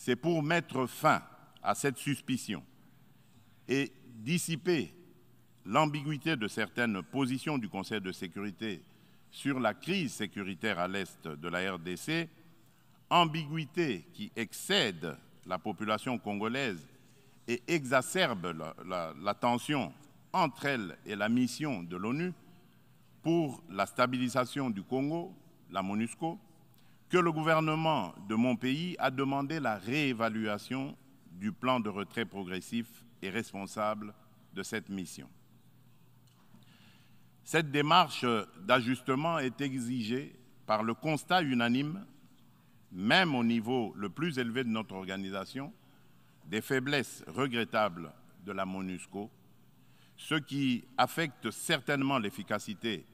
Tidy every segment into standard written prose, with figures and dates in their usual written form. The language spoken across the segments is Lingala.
c'est pour mettre fin à cette suspicion et dissiper l'ambiguïté de certaines positions du Conseil de sécurité sur la crise sécuritaire à l'est de la RDC, ambiguïté qui excède la population congolaise et exacerbe la tension entre elle et la mission de l'ONU pour la stabilisation du Congo, la MONUSCO, que le gouvernement de mon pays a demandé la réévaluation du plan de retrait progressif et responsable de cette mission. Cette démarche d'ajustement est exigée par le constat unanime, même au niveau le plus élevé de notre organisation, des faiblesses regrettables de la MONUSCO, ce qui affecte certainement l'efficacité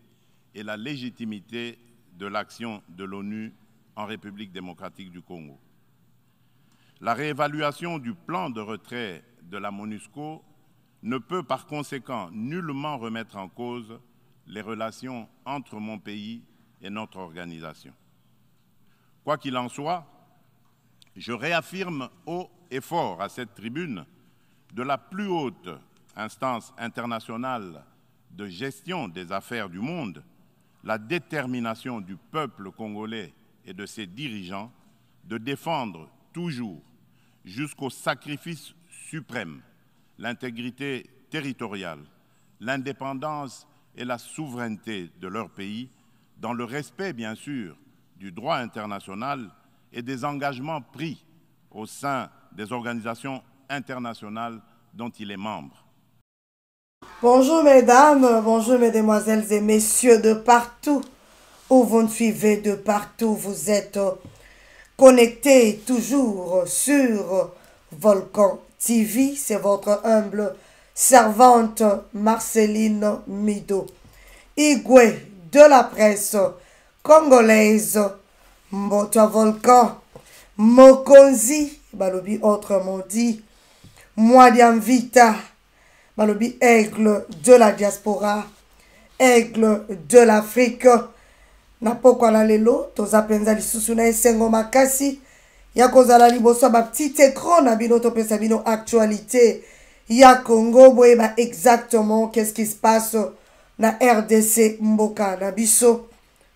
et la légitimité de l'action de l'ONU en République démocratique du Congo. La réévaluation du plan de retrait de la MONUSCO ne peut par conséquent nullement remettre en cause les relations entre mon pays et notre organisation. Quoi qu'il en soit, je réaffirme haut et fort à cette tribune de la plus haute instance internationale de gestion des affaires du monde la détermination du peuple congolais et de ses dirigeants de défendre toujours, jusqu'au sacrifice suprême, l'intégrité territoriale, l'indépendance et la souveraineté de leur pays, dans le respect, bien sûr, du droit international et des engagements pris au sein des organisations internationales dont il est membre. Bonjour mesdames, bonjour mesdemoiselles et messieurs de partout où vous nous suivez, de partout vous êtes connectés toujours sur Volcan TV. C'est votre humble servante Marceline Mido, Igwe de la presse congolaise, Mbota Volcan, Mokonzi, balobi autrement dit, Mwadiam Vita, balobi aigle de la diaspora, aigle de l'Afrique. Na pokwa na lelo, toza penza lisusu na esengo makasi, ya kozala liboso ba petit écran na bino to pensa bino actualité ya Congo, boyeba exactement qu'est-ce qui se passe na RDC Mboka na biso,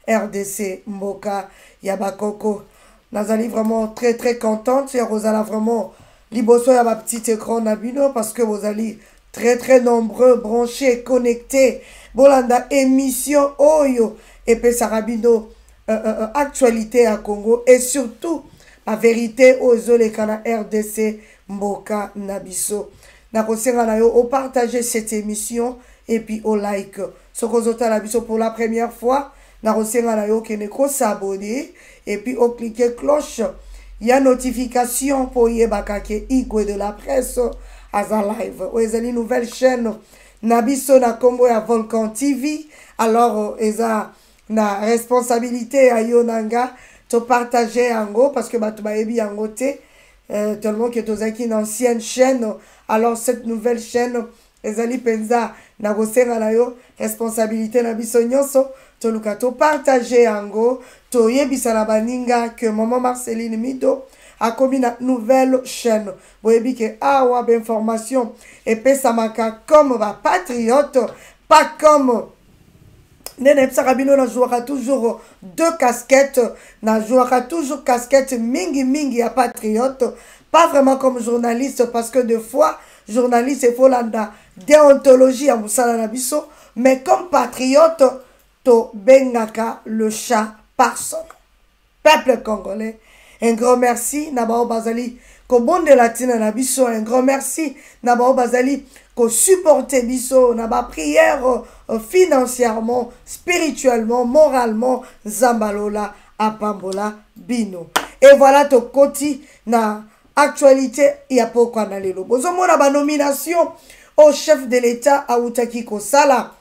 RDC Mboka ya bakoko. Nazali vraiment très contente ya kozala vraiment liboso ya ba petit écran na bino parce que vous allez très nombreux, branchés, connectés. Bolanda émission Oyo et puis Sarabino actualité à Congo et surtout la vérité aux Olekana RDC Mboka Nabiso. Nakosenga na yo au partager cette émission et puis au like. Sokozota Nabiso pour la première fois, nakosenga na yo keneko s'abonner et puis au cliquer cloche. Il y a notification pour yebakake Igwe de la presse Aza Live. Oezali nouvelle chaîne Nabiso na Congo ya Volcan TV. Alors eza na responsabilité à Yonanga to partager ango parce que batu baebi yango te tellement que tozaki une ancienne chaîne. Alors cette nouvelle chaîne ezali penza na gosenga na yo responsabilité na biso nyonso to luka to partager ango to yebisa na baninga que maman Marceline Mido a commis une nouvelle chaîne. Vous voyez que awa d'information et pesamaka comme ba patriote, pas comme Nene Psarabino na jouera toujours deux casquettes, na jouera toujours casquette mingi à patriote, pas vraiment comme journaliste parce que des fois journaliste il faut landa déontologie à Moussala Nabiso, mais comme patriote to bengaka le chat personne. Peuple congolais, un grand merci Nabao Bazali ko bonde latine na biso, un grand merci Nabao Bazali ko supporter biso na ba prière financièrement, spirituellement, moralement Zambalola apambola bino. Et voilà to koti na actualité ya pokwa na lelo. Bozomona ba nomination au chef de l'État à Outaki Kosala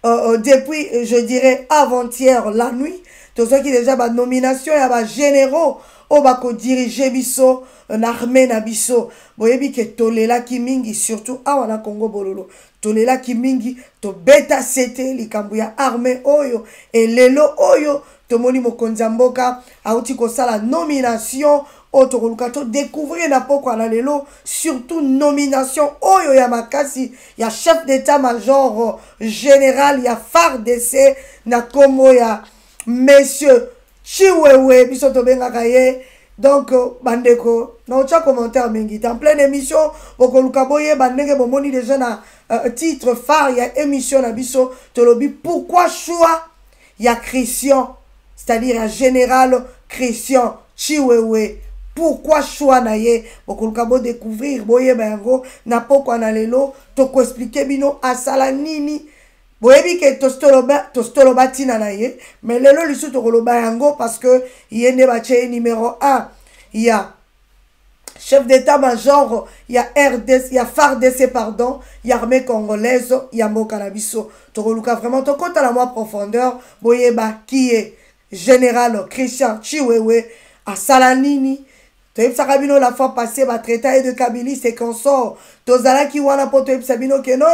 depuis je dirais avant-hier la nuit. Tout ce qui déjà ba nomination ya ba généraux au bako diriger biso l'armée na biso. Boyebi ke tolela kimingi surtout awa na Congo bololo. Tolela kimingi to beta sete likambu ya armée oyo et lelo oyo tomoni mokonzi mboka auti kosala nomination otokoluka to découvrir na poko na lelo surtout nomination oyo ya makasi ya chef d'état-major général ya FARDC na kombo ya monsieur Chiwewe biso tobengaka ye. Donc bandeko na ocha commentaire mingi en pleine émission bokoluka boye bandenge bomoni déjà na titre phare ya émission na biso tolobi pourquoi choix ya Christian, c'est-à-dire un général Christian Chiwewe. Pourquoi choix na ye bokoluka bo découvrir boye bango na poko na lelo to ko expliquer bino asala nini boyebi ke tostoloba tina na ye mais lelo lisu to koloba yango parce que yende bache numéro 1 il y a chef d'état-major, il y a RDC, il y a FARDC pardon, il y a armée congolaise, il y a mboka na biso. Tokoluka vraiment to kota la moi profondeur boyeba qui est général Christian Chiwewe à Salanini. Toyebisaka bino la fois passée ba traité de Kabylie c'est qu'on sort tozala ki wana po toyebisa bino ke non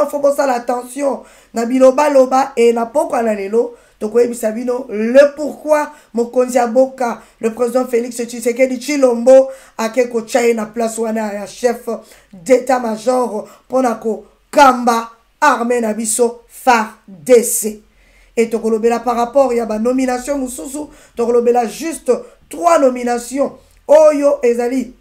faut pas ça l'attention na biloba loba et na poko na lelo tokoyebisa bino le pourquoi mokonzi ya boka le président Félix Tshisekedi Tshilombo akeko tchaye na place wana ya chef d'état-major pona ko kamba armée na biso FARDC. Et tokolobela par rapport ya ba nomination mususu tokolobela juste 3 nominations oyo ezali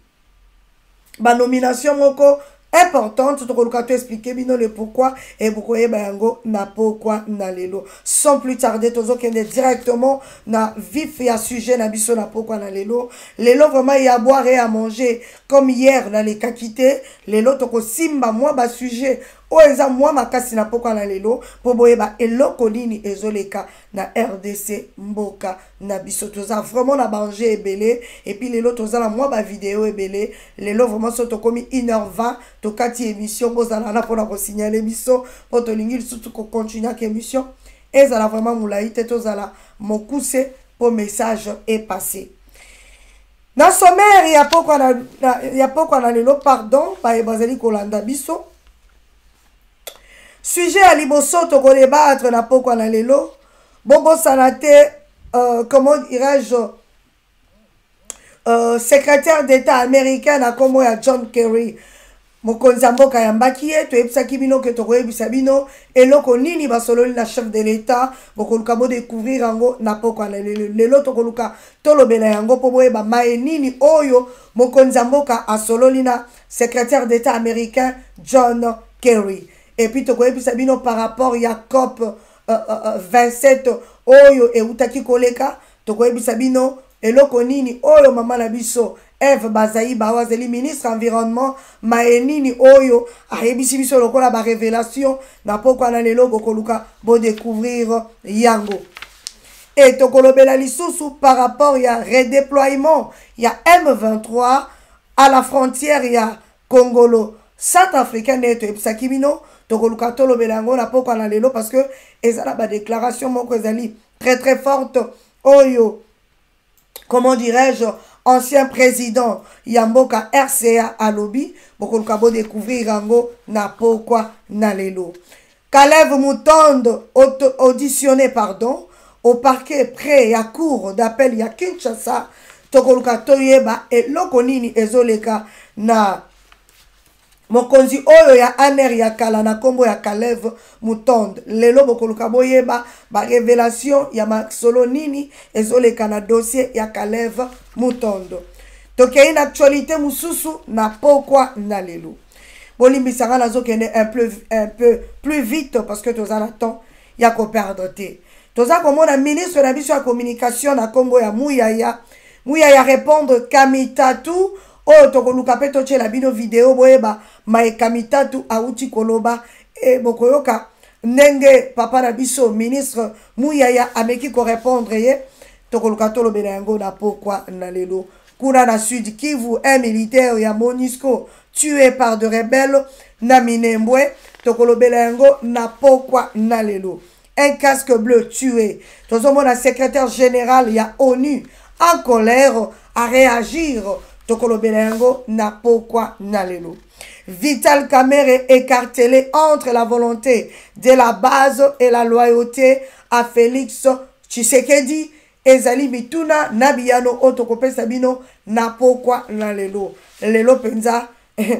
ba nomination moko importante tokoluka to expliquer bino le pourquoi et bokoyeba yango na pourquoi na lelo. Sans plus tarder tozokende directement na vif ya sujet na biso na pourquoi na lelo. Lelo vraiment y a boire et à manger comme hier na les kakité lelo toko simba moi ba sujet o eza moi makasi na pourquoi na lelo po boyeba eloko nini ezoleka na RDC mboka na biso toza vraiment na banger ebele et puis lelo toza na moi ba vidéo ebele lelo vraiment soto komi 1h20 tokati émission bozala na pona ko signaler biso po to lingi surtout ko continuer que émission ezala vraiment moulaï te tozala mokuse po message est passé. Na sommaire ya pourquoi na lelo pardon ba bazali kolanda biso. Sujet à liboso to ko débattre na pourquoi na lelo bobo sanate comment dirais-je secrétaire d'état américain na komo ya John Kerry mokonzi mboka ya mbakie to ebisaki bino ke to koyebisa bino eloko nini basololi na chef de l'état bokoluka bo découvrir yango na pourquoi na lelo to koluka tolobela yango po boyeba mae nini oyo mokonzi mboka asololi na secrétaire d'état américain John Kerry. Et puis to koyebisa bino par rapport ya COP 27 oyo eutaki koleka to koyebisa bino eloko nini oyo mama na biso Eve Bazaï Bawazeli ministre environnement maenini oyo ayebisi biso lokola ba révélation na poko na lelo bokoluka bo découvrir yango. Et to kolobela lisusu par rapport ya redéploiement ya M23 à la frontière ya Congolo Centrafricain neto ebisaki bino tokoluka tolobela yango na poko na lelo parce que ezala ba déclaration moko ezali très forte oyo comment dirais-je ancien président Yamboka RCA alobi bokoluka bo découvrir yango na pokwa na lelo. Caleb Mutondo auditionné pardon au parquet près à cour d'appel ya Kinshasa tokoluka toyeba eloko nini ezoleka na mokonzi oyo ya aner ya kala na kombo ya Caleb Mutondo lelo bokoluka boyeba ba révélation ya masolo nini ezoleka na dossier ya Caleb Mutondo. Tokei na actualité mususu na pokwa na lelo bolimbisanga nazokende un peu plus vite parce que toza na temps ya ko perdre te. Toza komona ministre na biso ya communication na kombo ya Muyaya répondre Kamitatu o tokoluka pe tochela bino vidéo boyeba mae Kamitatu auti koloba e bokoyoka ndenge papa na biso ministre Muyaya ameki ko répondre ye tokoluka tolobela yango na pokwa na lelo. Kuna na Sud Kivu un militaire ya MONUSCO tué par de rebelles na Minembwe tokolobela yango na pokwa na lelo. Un casque bleu tué. Tozomona secrétaire général ya ONU en colère à réagir tokolobela yango na pokwa na lelo. Vital Kamerhe écartelé entre la volonté de la base et la loyauté à Félix Tshisekedi ezali mituna nabiyano otokopesa bino na pokwa na lelo. Lelo penza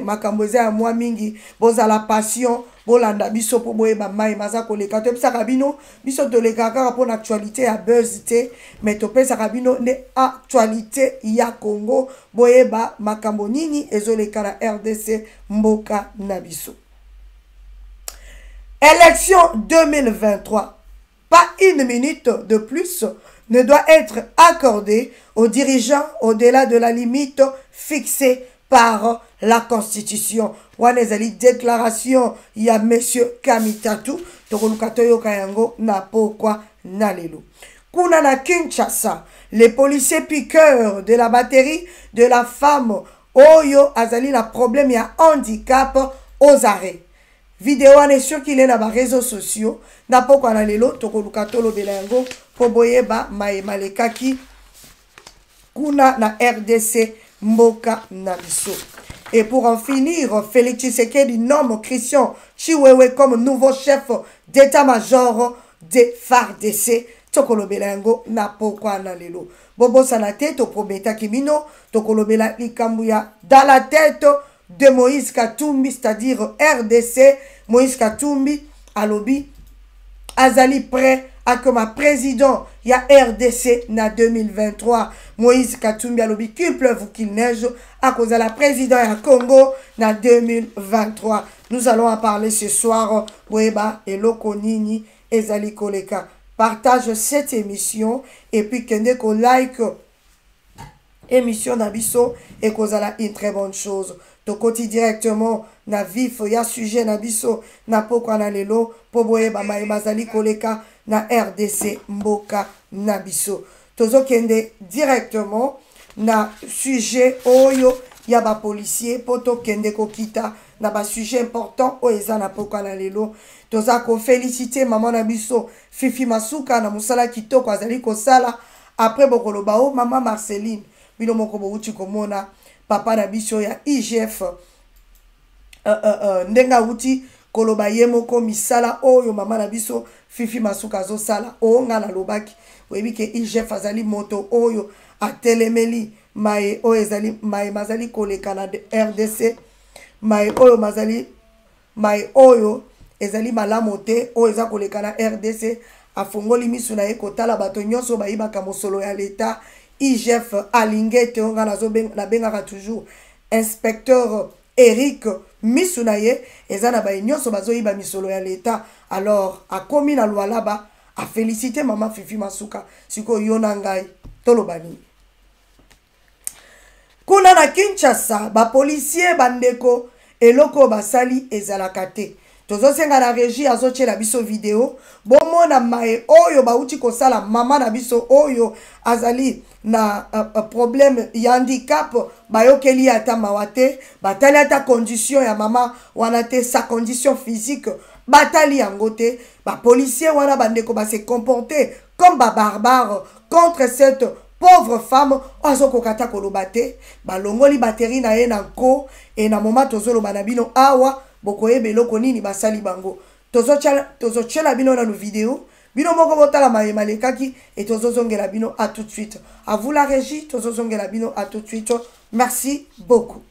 makambo eza ya mwa mingi bozala passion bolanda biso po boyeba mai maza koleka topesaka bino biso toleka kaka po na actualité ya buzz te mais topesaka bino ne actualité ya Congo boyeba makambo nini ezoleka na RDC mboka na biso. Élection 2023. Pas une minute de plus ne doit être accordée aux dirigeants au-delà de la limite fixée par la Constitution. Wanezali déclaration ya Monsieur Kamitatu Tokolukato Kayango na pokwa na lelo. Kuna na Kinshasa, les policiers piqueurs de la batterie de la femme Oyo azali na problème ya handicap aux arrêts. Vidéo ane sûr qu'il est dans les réseaux sociaux. Na pokwa na lelo Tokolukato Lobelango po boyeba malekaki kuna na RDC mboka na biso. Et pour en finir, Félix Tshisekedi nomme Christian Chiwewe comme nouveau chef d'état-major de FARDC. Tokolobelango na pokwa na lelo. Bobo sanate to prometa kimino tokolobela likambuya dans la tête de Moïse Katumbi, c'est-à-dire RDC. Moïse Katumbi alobi azali prêt à comme président ya RDC na 2023. Moïse Katumbi alobi qu'il pleuve ou qu'il neige à cause de la président ya Congo na 2023. Nous allons en parler ce soir. Weba et Lokonini ezali koleka. Partage cette émission et puis kende ko like émission Nabiso et kozala une très bonne chose. Tokoti directement na vif ya sujet Nabiso na pokwa na lelo po boyeba mazali koleka na RDC mboka Nabiso. Tozo kende directement na sujet oyo ya ba policier poto kende kokita na ba sujet important o eza na pokwa na lelo. Toza ko féliciter maman Nabiso Fifi Masuka na musala kitoko azali kosala après bokoloba o maman Marceline bino moko bouti komona papa Nabiso ya IGF ndenga uti koloba ye moko misala oyo mama Nabiso Fifi Masuka zo sala o nga na lobaki webi ke IGF azali moto oyo atelemeli mai o ezali mai mazali koleka na RDC mai oyo mazali mai oyo ezali malamu te o eza koleka na RDC afongoli misu na ye kotala bato nyonso bayibaka mosolo ya leta. IGF alingete nga na bengaka toujours inspecteur Eric Misunaye ezana ba nyonso bazoyiba misolo ya leta. Alors akomi na lwalaba a féliciter maman Fifi Masuka siko yona ngai tolobani. Kuna na Kinshasa ba policier bandeko eloko basali ezalaka te. Tozo senga na régie azochela biso vidéo bomona mae oyo bauti kosala mama na biso oyo azali na problème ya handicap bayokeli ata mawate batali ata condition ya mama wana te sa condition physique batali yango te ba policier wana bandeko ba se comporter comme ba barbare contre cette pauvre femme azoko kata koloba te balongoli batterie na ye na nko et na moment tozoloba na bino awa bokoyebe eloko nini basali bango tozochela bino na no vidéo bino moko botala malekaki et tozozongela bino à tout de suite. À vous la régie, tozozongela bino à tout de suite. Merci beaucoup.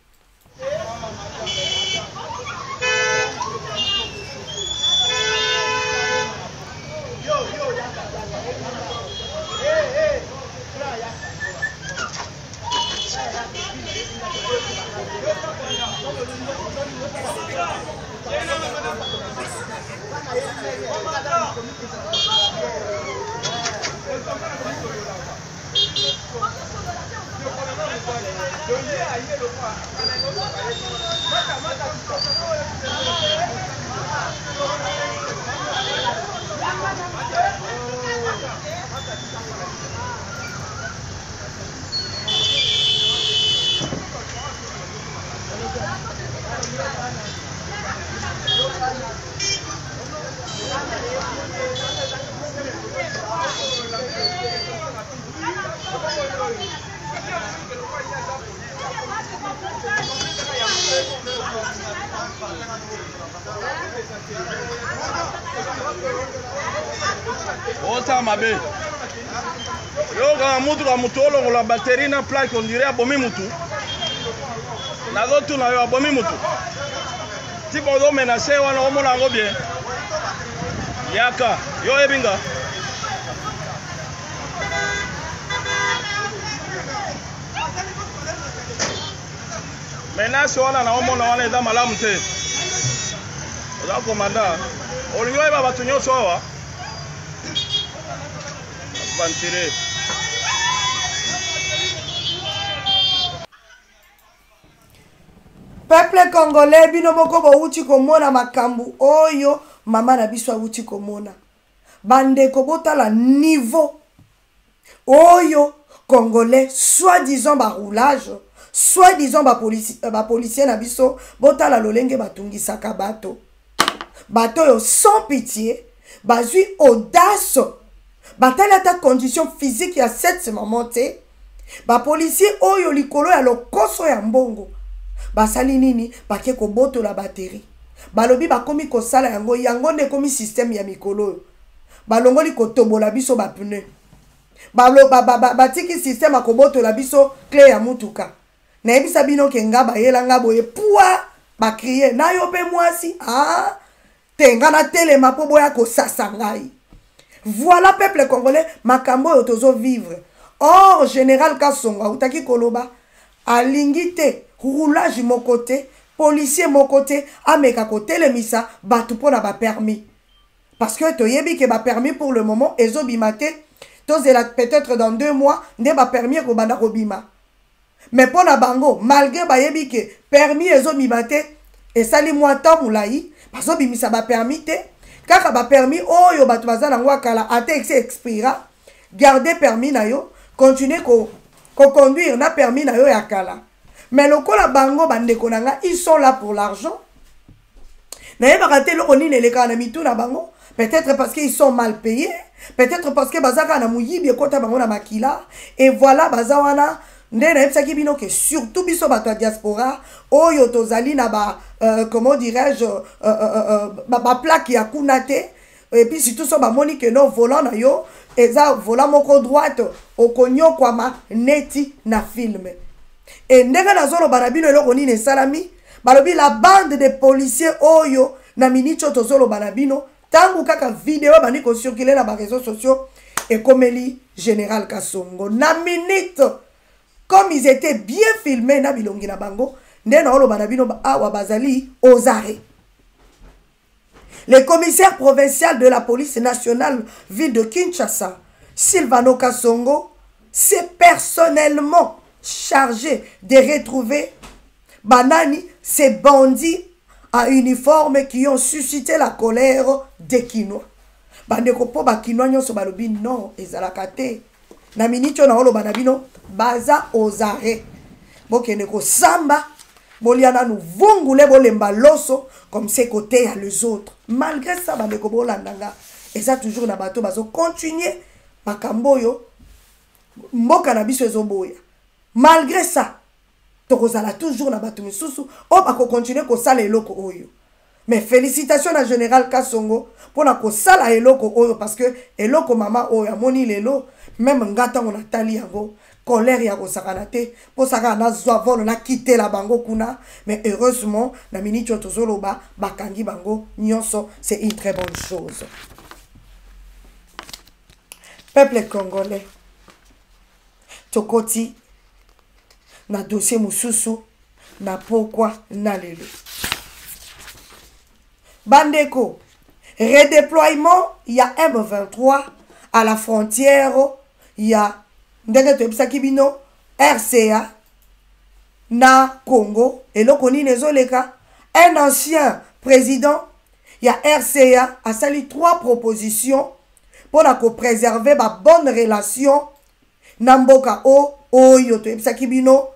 Ota mabe. Yo ka mutu ka mutu olo la batterie na plaque on dirait abomi mutu. Na zotu na yo abomi mutu. Tipo do menacer wana omona ngo bien. Yaka yo ebinga. Menace wana na omona wana eza malamu te. Oza komanda. Olingo eba batu nyonso awa. Bantire. Peuple congolais bino moko bouti komona makambu oyo mama na biso bouti komona. Bandeko botala niveau oyo congolais soi-disant ba roulage, soi-disant ba policier na biso botala lolenge batungisaka bato. Bato yo sans pitié, bazui audace. Batala ta condition physique ya cette moment te. Ba policier oyo likolo ya lokoso ya mbongo. Basali nini bake ko boto la batterie. Balobi bakomi ko sala yango nde komi système ya mikolo. Balongoli ko tobola biso ba pneu. Batiki système akoboto la biso clé ya mutuka. Na ebisa bino ke ngaba yela ngabo ye poua ba crier na yo pe mwasi ah tenga na telema po boya ko sasa ngai. Voilà peuple congolais makambo yo tozo vivre. Or général Kasonga utaki koloba alingite roulage mon côté, policier mon côté, ameka côté le misa, batu pona ba permis. Parce que to yebi ke ba permis pour le moment, ezo bimate, tozela peut-être dans 2 mois, ne ba permis ko banda robima. Mais pona bango, malgré ba yebi ke permis ezo bimate, et sali mwata moulai, bazo bimisa ba permis te, kaka ba permis oyo batu bazala ngwa kala ate expira, garder permis na yo, continuer ko conduire na permis na yo ya kala. Mais le kola bango bande konanga, ils sont là pour l'argent. N'ayez pas raté le roni les kanamitou na bango. Peut-être parce qu'ils sont mal payés. Peut-être parce que bazaka na muyibi kota bango na makila. Et voilà bazawana. Nde na epsaki bino que surtout biso bato diaspora. Oyo tozali na ba comment dirais-je ba plaque ya kunate. Et puis surtout so ba moni que non volant na yo. Eza volant moko droite. Okonyo kwa ma neti na film. Et nega na zolo banabino eloko nini salami balobi la bande de policiers oyo na minicho tozolo banabino tangu kaka vidéo bani ko circuler na ba réseaux sociaux et komeli général Kasongo na minute comme ils étaient bien filmés na bilongi na bango ndena olo banabino awa bazali aux arrêts. Le commissaire provincial de la police nationale ville de Kinshasa Silvano Kasongo s'est personnellement chargé de retrouver Banani, ces bandits à uniforme qui ont suscité la colère des Kinois. Bandeko po ba Kinois nyonso balobi non ezalakate. Na minicho na olo banabino baza aux arrêts. Bokene ko samba boliana nou vongule bolemba loso comme ces côtés à les autres. Malgré ça bandeko bolandanga et ça toujours na bato bazo continuer makamboyo mboka na biso ezoboya. Malgré ça, tokozala toujours na batu misusu, on va continuer ko sala eloko oyo. Mais félicitations à Général Kasongo pour na ko sala eloko oyo parce que eloko mama oyo amoni lelo même ngata on atali yango colère ya ko sakana te pour saka na zwa volo na quitter la bango kuna mais heureusement na minute tozoloba bakangi bango nyonso c'est une très bonne chose. Peuple congolais tokoti na dossier mususu na pourquoi na lelo bandeko redéploiement il y a M23 à la frontière il y a ndenge tobisaki bino RCA na Congo et lokoni nezoleka un ancien président il y a RCA a sali 3 propositions pour na ko préserver ba bonne relation na mboka oyo toyebisaki bino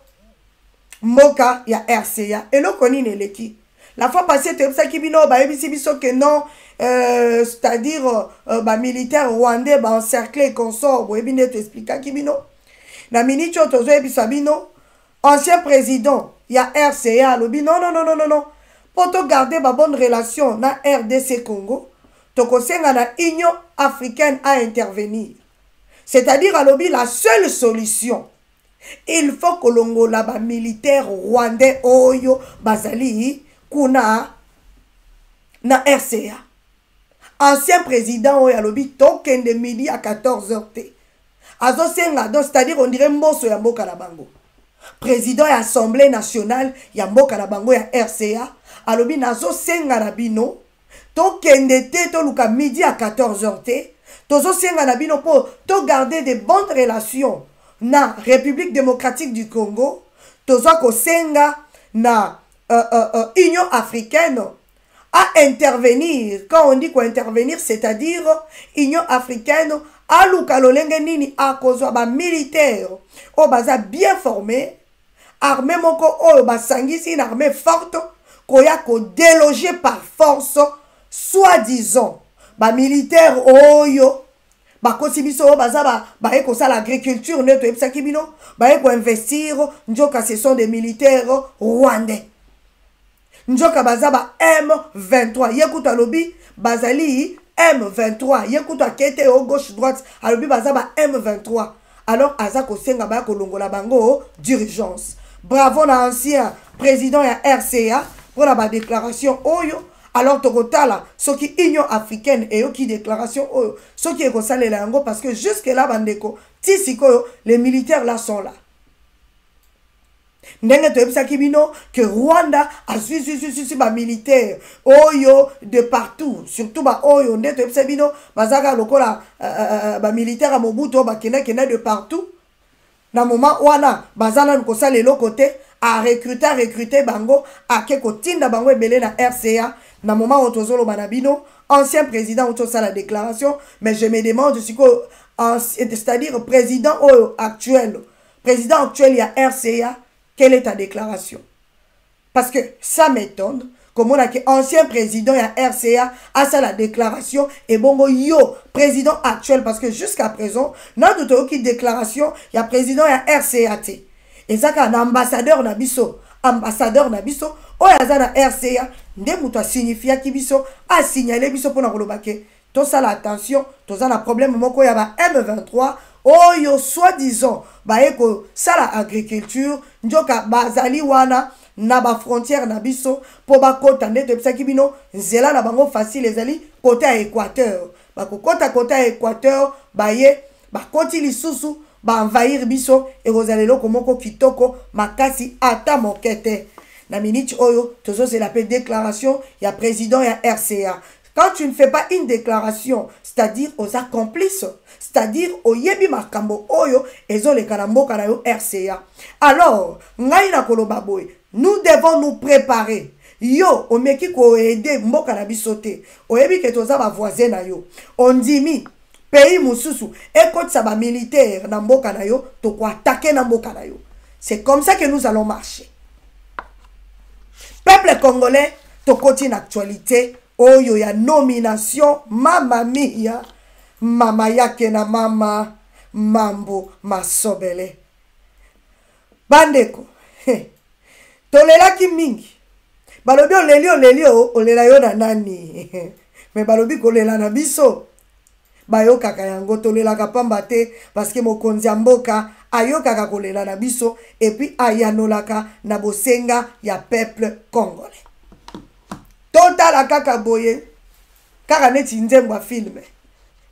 mboka ya RCA eloko nini eleki la fois passée toyebisaki bino bayebisi biso que non c'est-à-dire ba militaire rwandais ba encercler consort boyebi nde toexplikaki bino na minute oyo tozoyebisa bino ancien président ya RCA alobi non pour to garder ba bonne relation na RDC Congo tokosenga na Union africaine à intervenir. C'est-à-dire à l'obi la seule solution. Il faut que l'ongola ba militaire rwandais oyo bazali kuna na RCA. Ancien président oyo alobi token de midi à 14h t. Azo senga donc c'est-à-dire on dirait mboso ya mboka na bango. Président ya Assemblée nationale ya mboka na bango ya RCA alobi nazo senga na bino token de te to luka midi à 14h t. Tozo senga na bino po to garder de bonnes relations na République démocratique du Congo. Tozo ko senga na Union africaine à intervenir. Quand on dit qu'on intervenir, c'est-à-dire Union africaine à Lukalolenge nini à cause ba militaire au baza bien formé, armée moko o basangisi une armée forte koya ko déloger par force soi-disant ba militaire oyo ba kosibiso baza ba eko ça l'agriculture neto epsaki bino ba eko investir njoka ce sont des militaires rwandais. Njoka bazaba M23 yekuta lobi bazali M23 yekuta kete au gauche droite alobi bazaba M23 alors azako senga ba kolongola bango d'urgence. Bravo na ancien président ya RCA pour la déclaration oyo alors tokotala soki Union africaine et qui déclaration oyo soki eko salela yango parce que jusque là bandeko tisiko les militaires là sont là. Ndenge toyebisaki bino que Rwanda a suivi ba militaire oyo de partout surtout ba oyo nde toyebisaki bino bazaka lokola ba militaire a Mobutu ba kena de partout na moment wana bazana ko sala le côté a recruter bango a keko tinda bango ebele na RCA na moment où tozolo banabino ancien président où ça la déclaration mais je me demande c'est-à-dire président actuel il y a RCA. Quelle est ta déclaration? Parce que ça m'étonne. Comme on a que ancien président y a RCA a ça la déclaration et bon yo président actuel parce que jusqu'à présent notre aucune déclaration y a président y a RCA t. Et ça qu'un ambassadeur nabiso o ya za na RCA nde muto signifia ki biso a signaler biso pour na kolobake to ça la attention to ça na problème moko ya ba M23 oyo soi-disant ba eko sala agriculture njoka bazali wana na ba frontière na biso po ba kota nde tepsaki bino nzela na bango facile ezali côté à Équateur ba kota côté à Équateur ba ye ba koti lisusu ba envahir biso e rozalelo komoko kitoko makasi ata mokete na minute oyo tozo c'est la déclaration ya président ya RCA. Quand tu ne fais pas une déclaration, c'est-à-dire aux accomplices, c'est-à-dire au yebi makambo oyo ezo le kanambo kanayo RCA. Alors, ngai na koloba boy, nous devons nous préparer. Yo, o meki ko aider mboka na bisote. O yebi ke toza ba voisin na yo. On dimi pays mususu ekot sa ba militaire na mboka na yo to ko attaquer na mboka na yo. C'est comme ça que nous allons marcher. Peuple congolais, to continue actualité. Oyo ya nomination mama mia mama yake na mama mambo masobele bandeko tolela ki mingi balobi olela yo na nani me balobi kolela na biso bayo kaka yango tolela ka pamba te parce que mokonzi ya mboka ayo kaka kolela na biso et puis ayanolaka na bosenga ya peuple congolais. Total a kaka boye kaka neti nzembo filme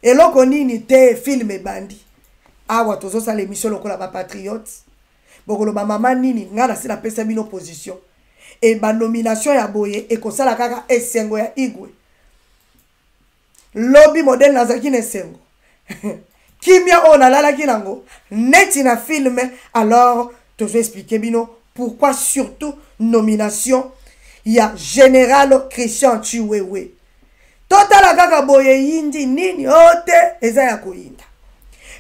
eloko nini te filme bandi awa tozo sala émission lokola ba patriote bokolo ba mama nini ngana sila pesa bino opposition et ba nomination ya boye e kosala kaka esengo ya igwe lobby modèle nazaki na esengo kimia ona lala kinango neti na filme alors tozo expliquer bino pourquoi surtout nomination il y a général Christian Chiwewe. Total kaka boye yindi nini ote ezaya koyinda.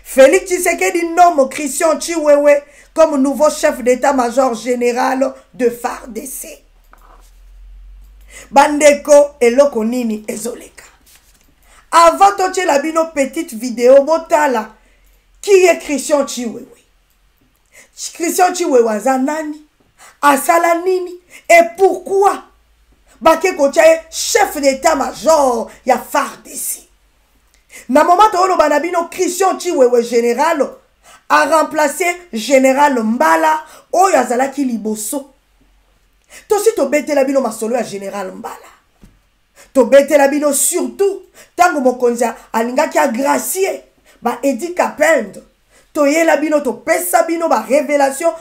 Félix Tshisekedi nomme Christian Chiwewe comme nouveau chef d'état-major général de FARDC. Bandeko eloko nini ezoleka. Avant toche la bino petite vidéo botala qui est Christian Chiwewe. Christian Chiwewe azanani asala nini et pourquoi Baké Kochaye chef d'état-major ya FARDC Na moment to banabino Christian Chiwewe général a remplacé général Mbala oyo azalaki liboso. To si to bete la bino masolo ya général Mbala. To bete la bino surtout tango mokonza alingaki a gracier ba Edi Kapende. To ye la bino to pesa bino ba révélation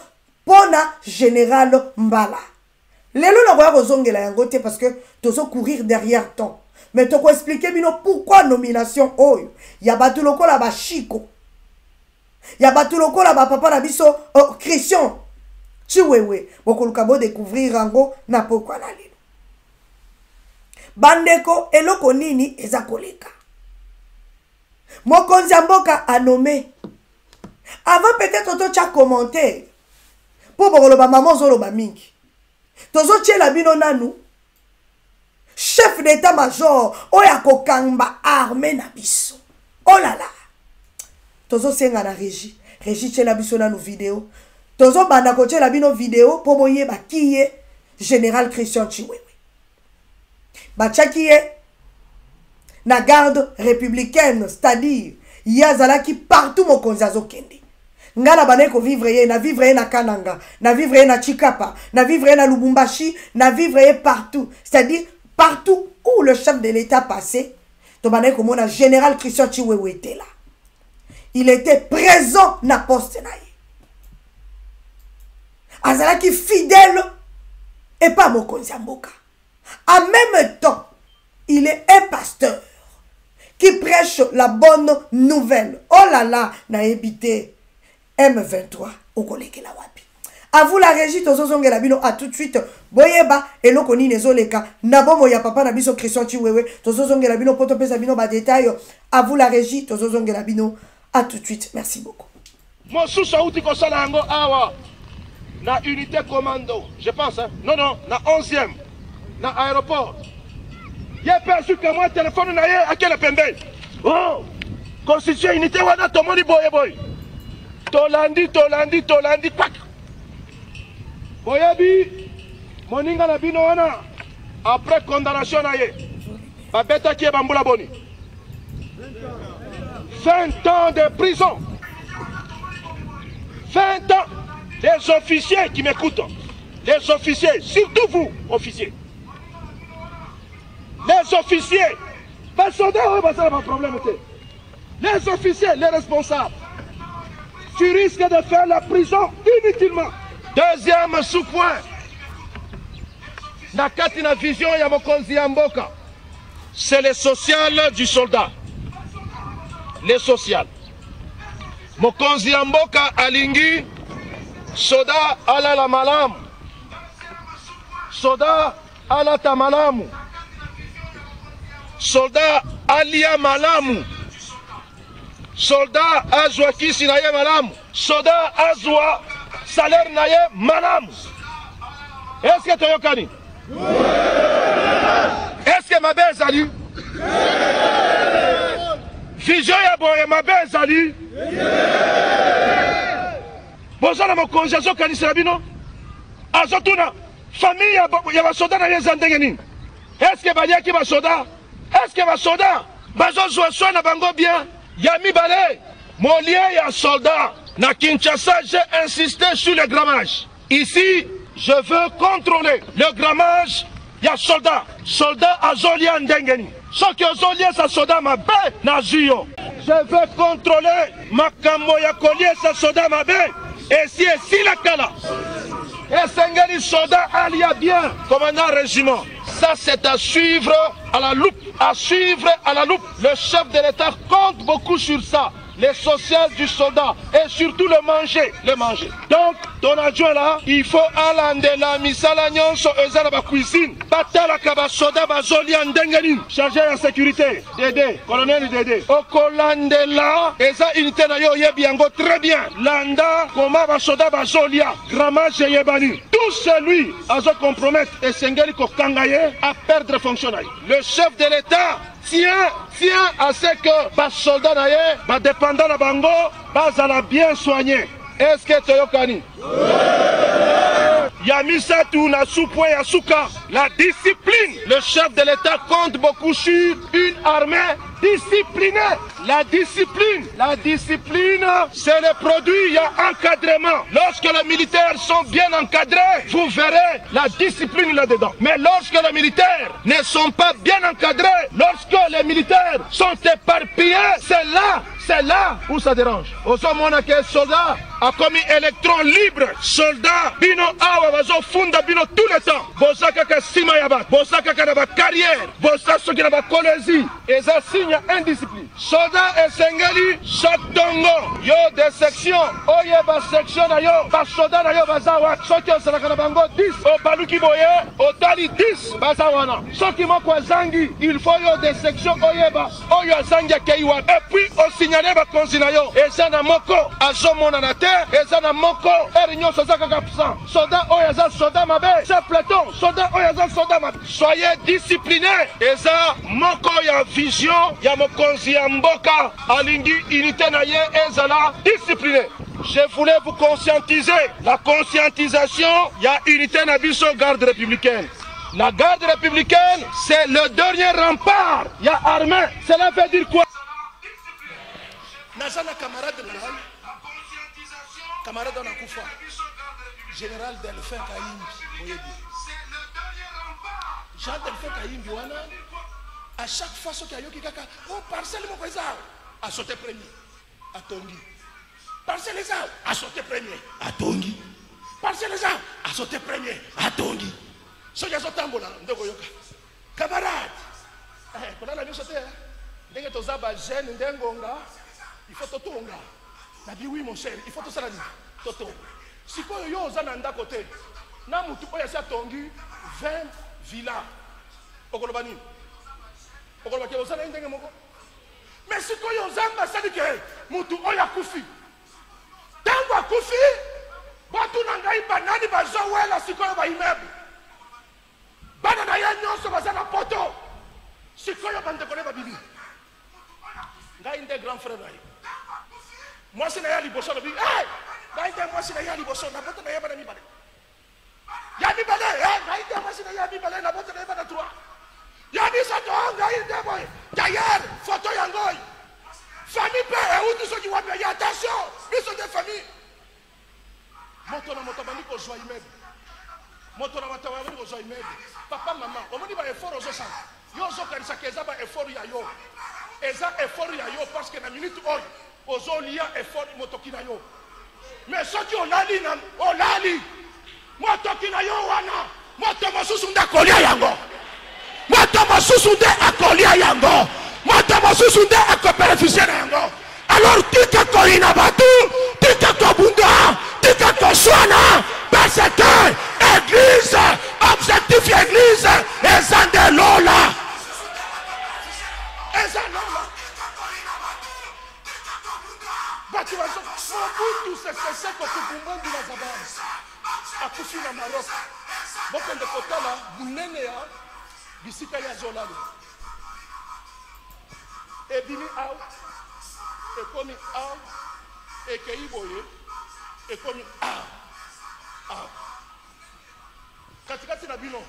pona général Mbala. Lelo na koya kozongela yango te parce que tozo courir derrière temps. Mais tu peux expliquer pourquoi nomination oyo. Ya batu lokola ba Chiko. Ya batu lokola ba papa na biso Christian Chiwewe. Bokoluka bo découvrir ango na pourquoi na lino. Bandeko eloko nini eza koleka. Mokonzi mboka a nommé. Avant peut-être to tcha commentaire. Pour bokoloba maman zoloba mingi. Tozo tchela bino nanu. Chef d'état-major, oya kokamba armée na biso. Oh là là. Tozo senga na régie. Régie tchela biso na nos vidéos. Tozo banda ko tchela bino vidéo po boye ba kiye général Christian Chiwewe. Ba tchakiye na garde républicaine, c'est-à-dire yazalaki partout mokonzi azokende. Ngala bane ko vivre ye na Kananga, na vivre ye na Chikapa, na vivre ye na Lubumbashi, na vivre ye partout. C'est-à-dire partout où le chef de l'État passait, le général Christian Chiwewe était là. Il était présent na poste naïe. Azalaki fidèle et pas mokonzi mboka. En même temps, il est un pasteur qui prêche la bonne nouvelle. Oh là là, na ébité M23 au collègue la wapi. A vous la régie, tozozonge la bino, à tout de suite. Boyeba, eloko ni nezoleka. Nabomo ya papa na biso Christian Chiwewe. Tozozonge la bino, poto pesa bino ba détail. A vous la régie, tozozonge la bino. À tout de suite. Merci beaucoup. Mosu Saouti Kosala Ango Awa. Na unité commando. Je pense, hein. Non, na 11e. Na aéroport. Y'a perçu que moi, téléphone na yé, à quel pembe. Oh! Constitution unité wana tomoni boye boy. Tolandi, pak. Boyabi, moninga na bino wana, après condamnation na ye, babeta ki bambula boni. 20 ans de prison. 20 ans. Les officiers qui m'écoutent, les officiers, surtout vous, officiers. Les officiers, pas soldats, pas problème. Les officiers, les responsables, tu risques de faire la prison inutilement. Deuxième sous-point, Nakati na vision ya mokonzi ya mboka, c'est le social du soldat. Le social. Mokonzi ya mboka alingi, soda ala la malamu. Soda ala ta malamu. Soldat alia malamu. Soldat azwa kisi na ye malamu. Soldat azwa salaire na ye malamu. Est-ce que tu as yokani? Est-ce que ma belle salut? Vision ya boye ma belle salut? Bozana mo konja zo kanisa bino? Azotuna famille ya ba soldat na ye zandenge nini? Est-ce que balia ki ba soldat? Est-ce que ba soldat bazo zo so na bango bien? Yami balé mon lien ya soldat na Kinshasa, j'ai insisté sur le grammage. Ici, je veux contrôler le grammage. Il y a soldat. Soldat azolia ndengeni. Ce qui azolia sa soldat ma bé na zuyo. Je veux contrôler ma kambo ya collier sa soldat ma bé. Et si la kala. Et sengeni soldat alia bien. Commandant régiment. Ça c'est à suivre à la loupe. À suivre à la loupe. Le chef de l'État compte beaucoup sur ça. Les social du soldat et surtout le manger. Donc, ton adjoint là, il faut aller la misala nyonso ezala ba cuisine. Batala kaba soda bazoli andengeni. Chargé en sécurité. Dédé, colonel Dédé. Okolande là, eza unité na yo yebi yango très bien. Landa koma ba soda bazolia. Grammage yebani. Tout celui azo compromettre et sengeli ko kangaye à perdre fonctionnaire. Le chef de l'État tient à ce que les soldats les dépendants de Bango, bazala bien soigné. Est-ce que tu yokani? Yamisatu na Soupoué Yasuka. La discipline. Le chef de l'État compte beaucoup sur une armée disciplinée. La discipline, c'est le produit, il y a encadrement. Lorsque les militaires sont bien encadrés, vous verrez la discipline là-dedans. Mais lorsque les militaires ne sont pas bien encadrés, lorsque les militaires sont éparpillés, c'est là où ça dérange. Au moment où un soldat a commis électron libre, soldat, bino awa, bazo funda bino tout le temps. Bosa kaka sima yabat, bosa kaka na ba carrière, bosa soki na ba kolezi. Et ça signe indiscipline. Soldat et sengeli, chaque tongo, yo de section, oye ba section na yo, ba soldat na yo bazawa, soki o salaka na bango 10, o baluki boye, o tali 10, bazawana. Soki moko zangi, il faut yo de section, oye ba, oyo zangi keiwa. Et puis au signaler ba konzina yo, et ça na moko, azomona na terre, et ça na moko, et réunion sozaka kapsan. Soldat oyaza, soldat mabe, c'est Platon, soldat oyaza, soldat mabe. Soyez disciplinés, et ça, moko ya vision, ya mokonzi ya mboka, alingi unité na ye, ezala discipliné. Je voulais vous conscientiser. La conscientisation, il y a unité na biso garde républicaine. La garde républicaine, c'est le dernier rempart. Il y a armée. Cela veut dire quoi? Nazana camarade camarade on a Koufa. Général Delphin Kayimbi. Jean Delphin Kayimbi wana. À chaque fois qu'il y a yoki kaka, oh parcelle mon président, à sauter premier, à Tongi. Parcelle les arbres, à sauter premier, à Tongi. Parcelle les arbres, à sauter premier, à Tongi. Soya sotambola, ndeko yoka. Camarade, pour la nuit sauter, dès que tu as jeune, ndengonga, il faut totonga. La dit oui mon cher, il faut tout ça la dire. Toto. Si quoi yo ozana côté, na mutu oya sa Tongi 20 villas. Okolobani. Mais si tu as un ça dit que Moutou Oya Koufi. Tango Koufi, Batu Nangai Banani Bazawela Sikoya immeuble. Banana Yanyon se basa na poto. Sikoya Bandekone Babibi. Gaïn des grands frères. Moi c'est Naya Liboso. Hey! Gaïn des moi c'est Naya Liboso. Na poto Naya Banani Bale. Yabi Bale, Gaïn des moi c'est Naya Bale. Na poto Naya Banani 3. Yabi Satonga, d'ailleurs, photo Yangoy. Famille père, où tu qui wapé, attention, ils sont des familles. Moto na motabani ko joie immeuble. Moto na motabani ko joie immeuble. Papa, maman, on me dit ba effort aux gens. Yo zo kanisa keza ba effort ya yo. Eza effort ya yo parce que na minute oy, ozo lia effort motokina yo. Mais ceux qui ont lali na, olali. Motokina yo wana, moto mosusu ndakolia yango. Moto mosusunde akolia yango. Moto mosusunde akopérefisien yango. Alors tika kolina batu, tika kobunda, tika koswana, parce que église, objectif église, ezande lola. Ezande lola. Batu baso, mobutu se kokubumbandu na zabani. Akufi na Maroc. Bokende kotala, munene ya, bisika ya zolalo. Ebimi au, ekomi au, ekeiboye, ekomi au. Katikati na bino,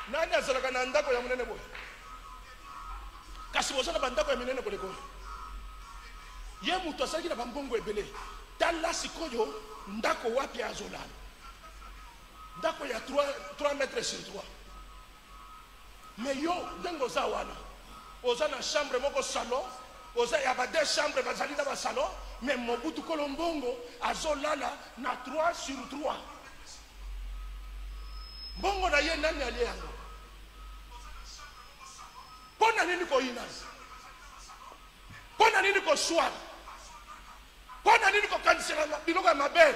nani azalaka na ndako ya munene boye? Kasi bozala bandako ya minene boye boye. Ye mutu asalaki na bambongo ebele. Tala sikoyo, ndako wapi ya zolalo. Ndako ya 3 mètres sur 3. Mais yo, dengo za wana. Oza na chambre moko salon, oza ya ba 2 chambres bazali na ba salon, mais Mobutu Kolombongo azolala na 3 sur 3. Bongo na ye nani ali yango? Pona nini ko ina? Pona nini ko swala? Pona nini ko kanisela biloko ya mabe?